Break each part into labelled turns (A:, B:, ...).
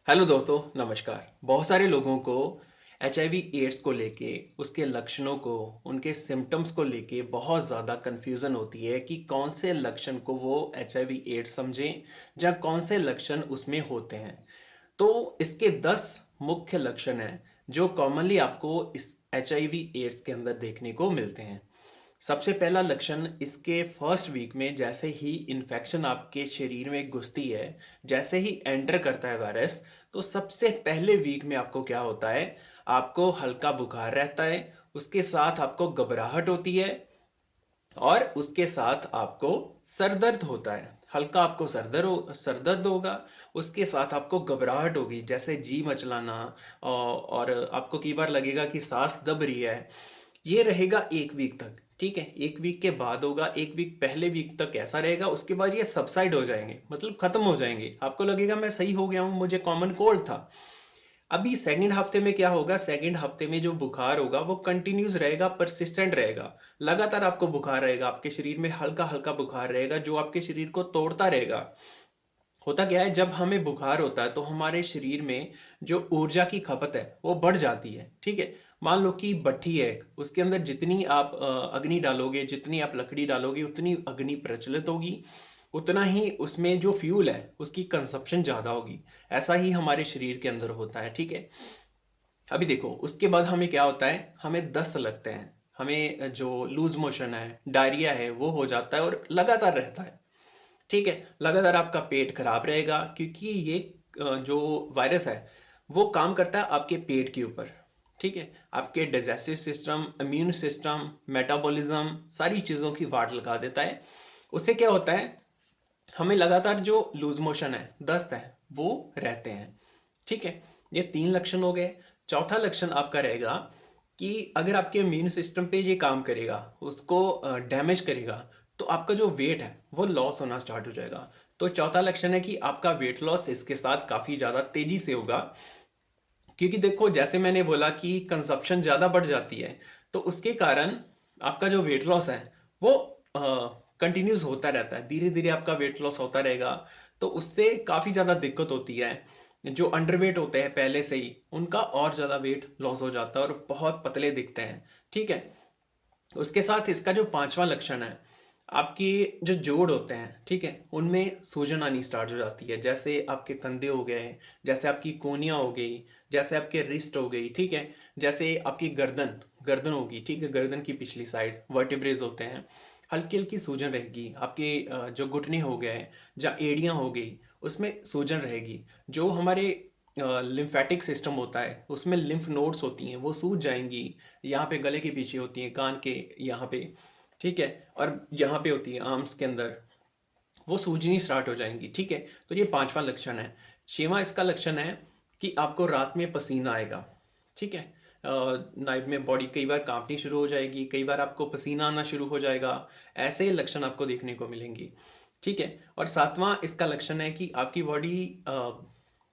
A: Hello दोस्तों, नमस्कार। बहुत सारे लोगों को एचआईवी एड्स को लेके, उसके लक्षणों को, उनके सिम्पटम्स को लेके बहुत ज़्यादा कन्फ्यूज़न होती है कि कौन से लक्षण को वो एचआईवी एड्स समझें या कौन से लक्षण उसमें होते हैं। तो इसके 10 मुख्य लक्षण हैं जो कॉमनली आपको इस एचआईवी एड्स के अंदर देखने को मिलते हैं। सबसे पहला लक्षण इसके फर्स्ट वीक में जैसे ही इन्फेक्शन आपके शरीर में घुसती है, जैसे ही एंटर करता है वायरस, तो सबसे पहले वीक में आपको क्या होता है, आपको हल्का बुखार रहता है, उसके साथ आपको घबराहट होती है और उसके साथ आपको सर दर्द होता है। हल्का आपको सर दर्द होगा, उसके साथ आपको घबराहट होगी, जैसे जी मचलाना और आपको कई बार लगेगा कि साँस दब रही है। ये रहेगा 1 वीक तक, ठीक है? 1 वीक के बाद होगा, 1 वीक पहले वीक तक ऐसा रहेगा, उसके बाद ये सबसाइड हो जाएँगे, मतलब खत्म हो जाएँगे। आपको लगेगा मैं सही हो गया हूँ, मुझे कॉमन कोल्ड था। अभी सेकंड हफ्ते में क्या होगा, सेकंड हफ्ते में जो बुखार होगा वो कंटिन्यूअस रहेगा, परसिस्टेंट रहेगा। लगातार आपको बुखार रहेगा, आपके शरीर में हल्का-हल्का बुखार रहेगा जो आपके शरीर को तोड़ता रहेगा। होता क्या है, जब हमें बुखार होता है तो हमारे शरीर में जो ऊर्जा की खपत है वो बढ़ जाती है, ठीक है? मान लो कि भट्ठी है एक, उसके अंदर जितनी आप अग्नि डालोगे, जितनी आप लकड़ी डालोगे, उतनी अग्नि प्रज्वलित होगी, उतना ही उसमें जो फ्यूल है उसकी कंजप्शन ज़्यादा होगी। ऐसा ही हमारे शरीर के अंदर होता है, ठीक है? अभी देखो, उसके बाद हमें क्या होता है, हमें दस्त लगते हैं, हमें जो लूज मोशन है, डायरिया है, वो हो जाता है और लगातार रहता है। ठीक है, लगातार आपका पेट खराब रहेगा क्योंकि ये जो वायरस है वो काम करता है आपके पेट के ऊपर। ठीक है, आपके digestive system, immune system, metabolism, सारी चीज़ों की वाट लगा देता है। उससे क्या होता है, हमें लगातार जो लूज मोशन है, दस्त है, वो रहते हैं। ठीक है, ये 3 लक्षण हो गए। चौथा लक्षण आपका रहेगा कि अगर आपके इम्यून सिस्टम पे ये काम करेगा, उसको डैमेज करेगा, तो आपका जो वेट है वो लॉस होना स्टार्ट हो जाएगा। तो चौथा लक्षण है कि आपका वेट लॉस इसके साथ काफ़ी ज़्यादा तेज़ी से होगा, क्योंकि देखो जैसे मैंने बोला कि कंजप्शन ज़्यादा बढ़ जाती है, तो उसके कारण आपका जो वेट लॉस है वो कंटिन्यूस होता रहता है। धीरे-धीरे आपका वेट लॉस होता रहेगा, तो उससे काफ़ी ज़्यादा दिक्कत होती है। जो अंडरवेट होते हैं पहले से ही, उनका और ज़्यादा वेट लॉस हो जाता है और बहुत पतले दिखते हैं, ठीक है? उसके साथ इसका जो 5वां लक्षण है, आपकी जो जोड़ होते हैं, ठीक है? उनमें सूजन आनी स्टार्ट हो जाती है। जैसे आपके कंधे हो गए, जैसे आपकी कोहनियाँ हो गई, जैसे आपके रिस्ट हो गई, ठीक है? जैसे आपकी गर्दन गर्दन होगी, ठीक है? गर्दन की पिछली साइड वर्टेब्रेज़ होते हैं, हल्की-हल्की सूजन रहेगी। आपके जो घुटने हो गए, या एड़ियाँ हो गई, उसमें सूजन रहेगी। जो हमारे लिम्फैटिक सिस्टम होता है, उसमें लिम्फ नोड्स होती हैं, वो सूज जाएँगी। यहाँ पे गले के पीछे होती हैं, कान के यहाँ पे, ठीक है? और यहाँ पे होती है आर्म्स के अंदर, वो सूजनी स्टार्ट हो जाएँगी, ठीक है? तो ये 5वां लक्षण है। 6वां इसका लक्षण है कि आपको रात में पसीना आएगा, ठीक है? नाइट में बॉडी कई बार काँपनी शुरू हो जाएगी, कई बार आपको पसीना आना शुरू हो जाएगा, ऐसे लक्षण आपको देखने को मिलेंगी, ठीक है? और 7वां इसका लक्षण है कि आपकी बॉडी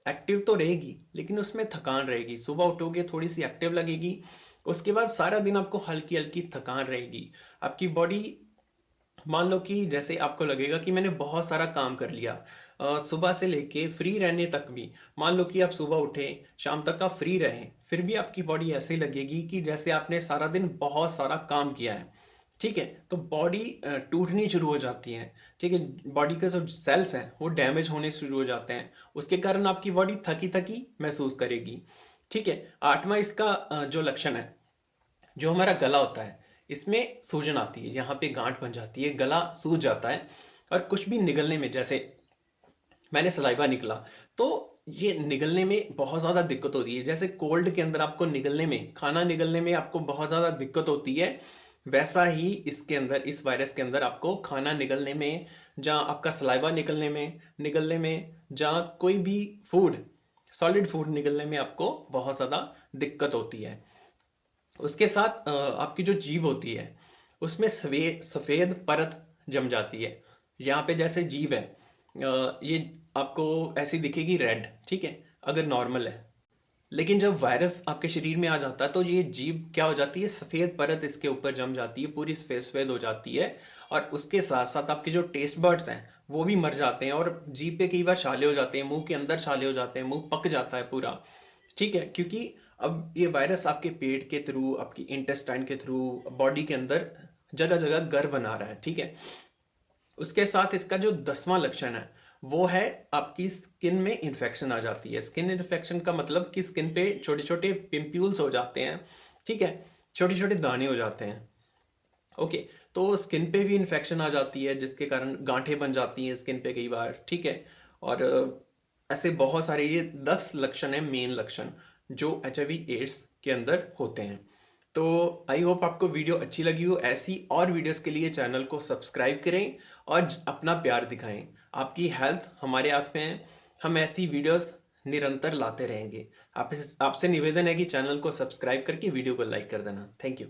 A: एक्टिव तो रहेगी, लेकिन उसमें थकान रहेगी। सुबह उठोगे थोड़ी-सी एक्टिव लगेगी, उसके बाद सारा दिन आपको हल्की-हल्की थकान रहेगी। आपकी बॉडी, मान लो कि जैसे आपको लगेगा कि मैंने बहुत सारा काम कर लिया, सुबह से लेके फ्री रहने तक भी, मान लो कि आप सुबह उठे, शाम तक आप फ्री रहें, फिर भी आपकी बॉडी ऐसे लगेगी कि जैसे आपने सारा दिन बहुत सारा काम किया है, ठीक है? तो बॉडी टूटनी शुरू हो जाती है, ठीक है? बॉडी के जो सेल्स हैं वो डैमेज होने शुरू हो जाते हैं, उसके कारण आपकी बॉडी थकी-थकी महसूस करेगी, ठीक है? 8वां इसका जो लक्षण है, जो हमारा गला होता है, इसमें सूजन आती है, यहाँ पे गाँठ बन जाती है, गला सूज जाता है और कुछ भी निगलने में, जैसे मैंने सलाइवा निकला, तो ये निगलने में बहुत ज़्यादा दिक्कत होती है। जैसे कोल्ड के अंदर आपको निगलने में, खाना निगलने में आपको बहुत ज़्यादा दिक्कत होती है, वैसा ही इसके अंदर, इस वायरस के अंदर आपको खाना निगलने में, जहाँ आपका सलाइवा निगलने में, जहाँ कोई भी फूड, सॉलिड फूड निगलने में आपको बहुत ज़्यादा दिक्कत होती है। उसके साथ आपकी जो जीभ होती है, उसमें सफ़ेद परत जम जाती है। यहाँ पे जैसे जीभ है, ये आपको ऐसी दिखेगी रेड, ठीक है? अगर नॉर्मल है। लेकिन जब वायरस आपके शरीर में आ जाता है तो ये जीभ क्या हो जाती है, सफ़ेद परत इसके ऊपर जम जाती है, पूरी सफ़ेद सफ़ेद हो जाती है और उसके साथ-साथ आपके जो टेस्ट बड्स हैं, वो भी मर जाते हैं और जीभ पे कई बार छाले हो जाते हैं, मुँह के अंदर छाले हो जाते हैं, मुँह पक जाता है पूरा, ठीक है? क्योंकि अब ये वायरस आपके पेट के थ्रू, आपकी इंटेस्टाइन के थ्रू, बॉडी के अंदर जगह-जगह घर बना रहा है, ठीक है? उसके साथ इसका जो 10वां लक्षण है, वो है आपकी स्किन में इन्फेक्शन आ जाती है। स्किन इन्फेक्शन का मतलब कि स्किन पे छोटे-छोटे पिंपल्स हो जाते हैं, ठीक है? छोटे-छोटे दाने हो जाते हैं, ओके। तो स्किन पे भी इन्फेक्शन आ जाती है जिसके कारण गांठें बन जाती हैं स्किन पे कई बार, ठीक है? और ऐसे बहुत सारे ये 10 लक्षण हैं, मेन लक्षण जो एचआईवी एड्स के अंदर होते हैं। तो आई होप आपको वीडियो अच्छी लगी हो। ऐसी और वीडियोस के लिए चैनल को सब्सक्राइब करें और अपना प्यार दिखाएं। आपकी हेल्थ हमारे हाथ में है। हम ऐसी वीडियोस निरंतर लाते रहेंगे। आप आपसे निवेदन है कि चैनल को सब्सक्राइब करके वीडियो को लाइक कर देना। Thank you.